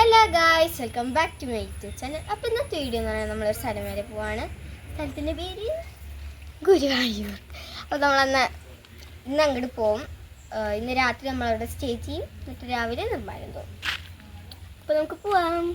Hello guys, welcome back to my YouTube channel. അപ്പോൾ ഇന്നത്തെ video എന്ന് പറയുന്നത് നമ്മളൊരു സ്ഥലം വരെ പോവാണ്. സ്ഥലത്തിൻ്റെ പേര് ഗുരുവായൂർ. അപ്പോൾ ഇന്ന് അങ്ങോട്ട് പോവും. ഇന്ന് രാത്രി നമ്മളവിടെ സ്റ്റേ ചെയ്യും. എന്നിട്ട് രാവിലെ നിർമ്മാണം തോന്നും. അപ്പോൾ നമുക്ക് പോവാം.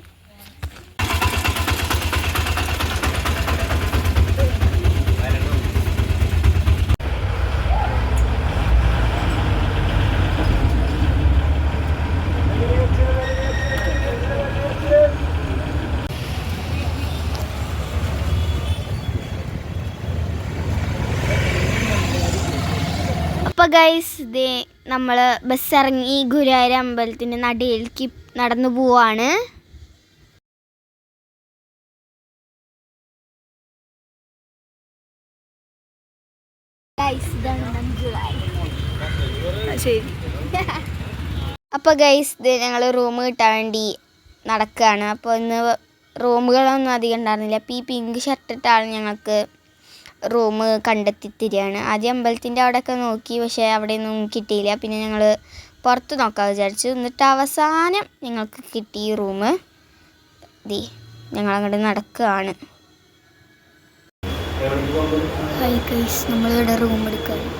അപ്പോൾ ഗൈസ്, ഇതേ നമ്മൾ ബസ് ഇറങ്ങി ഗുരുവായൂർ അമ്പലത്തിൻ്റെ നടയിലേക്ക് നടന്നു പോവാണ്. അപ്പോൾ ഗൈസ്, ഇത് ഞങ്ങൾ റൂം കിട്ടാൻ വേണ്ടി നടക്കുകയാണ്. അപ്പോൾ ഇന്ന് റൂമുകളൊന്നും അധികം ഉണ്ടായിരുന്നില്ല. അപ്പോൾ ഈ പിങ്ക് ഷർട്ടിട്ടാണ് ഞങ്ങൾക്ക് റൂം കണ്ടെത്തി തരികയാണ്. ആദ്യം അമ്പലത്തിൻ്റെ അവിടെയൊക്കെ നോക്കി, പക്ഷേ അവിടെയൊന്നും കിട്ടിയില്ല. പിന്നെ ഞങ്ങൾ പുറത്ത് നോക്കാൻ വിചാരിച്ചു. എന്നിട്ട് അവസാനം ഞങ്ങൾക്ക് കിട്ടി ഈ റൂം. ഞങ്ങളങ്ങോട്ട് നടക്കുകയാണ്. ഹായ് ഗൈസ്, നമ്മളിവിടെ റൂം എടുക്കുകയാണ്.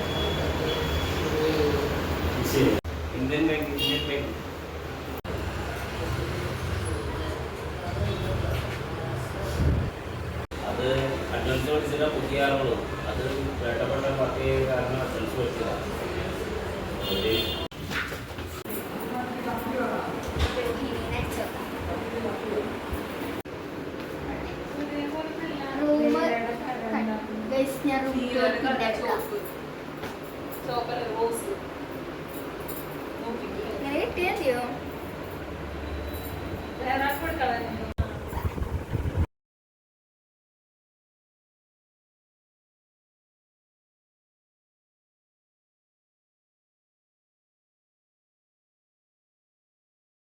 അത് വേണ്ടപ്പെട്ട പാർട്ടി കാരണം അഡ്ജൻസ് വെച്ചതാണ്.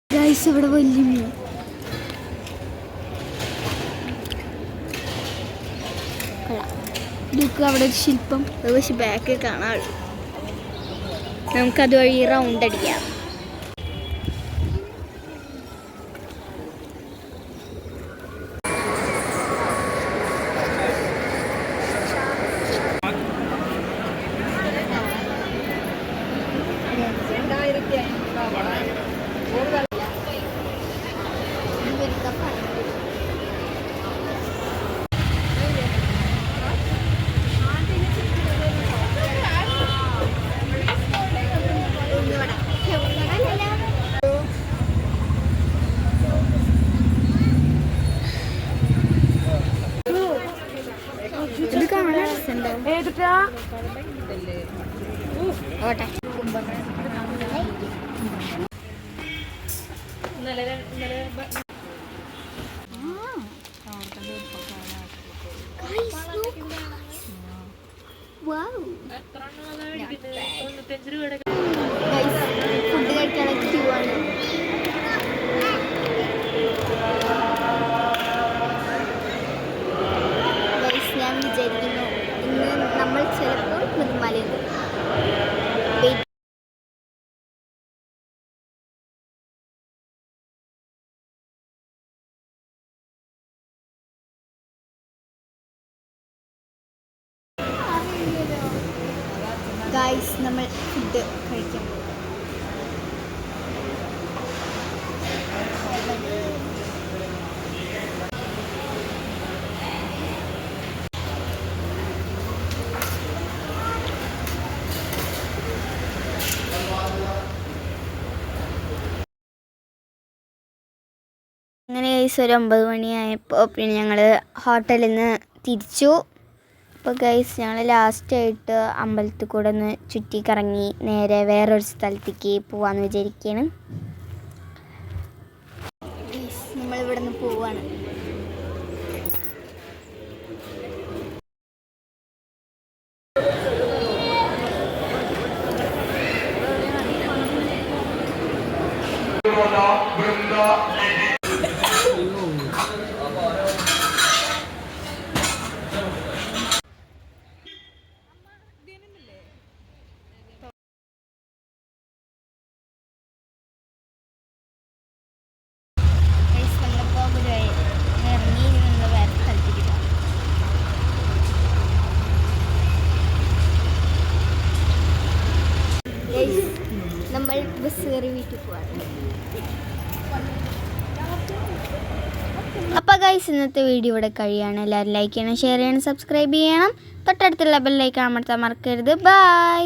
ഗൈസ്, ഇവിടെ വലിയ മീൻ. ഇതൊക്കെ അവിടെ ഒരു ശില്പം, പക്ഷെ ബാക്ക് കാണാറുള്ളൂ. നമുക്കത് വഴി റൗണ്ട് അടിക്കാം. ഇത് കാണാൻ ഓട്ടെ. ഫുഡ് കഴിക്കാനുള്ള ക്യൂ ആണ്. ഞാൻ വിചാരിക്കുന്നു ഇന്ന് നമ്മൾ ചിലപ്പോൾ നിർമ്മലയിൽ ഗായ്സ്, നമ്മൾ ഫുഡ് കഴിക്കാം. അങ്ങനെ ഗൈസ്, ഒരു 9 മണിയായപ്പോൾ പിന്നെ ഞങ്ങൾ ഹോട്ടലിൽ നിന്ന് തിരിച്ചു. അപ്പോൾ ഗൈസ്, ഞങ്ങൾ ലാസ്റ്റായിട്ട് അമ്പലത്തിൽ കൂടെ ഒന്ന് ചുറ്റി കറങ്ങി നേരെ വേറൊരു സ്ഥലത്തേക്ക് പോവാമെന്ന് വിചാരിക്കുകയാണ്. ഗൈസ്, നമ്മളിവിടെ നിന്ന് പോവാണ്. കയറി വീട്ടിൽ പോവാണ്. അപ്പോൾ ഗൈസ് ഇന്നത്തെ വീഡിയോ ഇവിടെ കഴിയാണ്. എല്ലാവരും ലൈക്ക് ചെയ്യണം, ഷെയർ ചെയ്യണം, സബ്സ്ക്രൈബ് ചെയ്യണം. തൊട്ടടുത്തുള്ള ബെല്ലൈക്കൺ അമർത്താൻ മറക്കരുത്. ബൈ.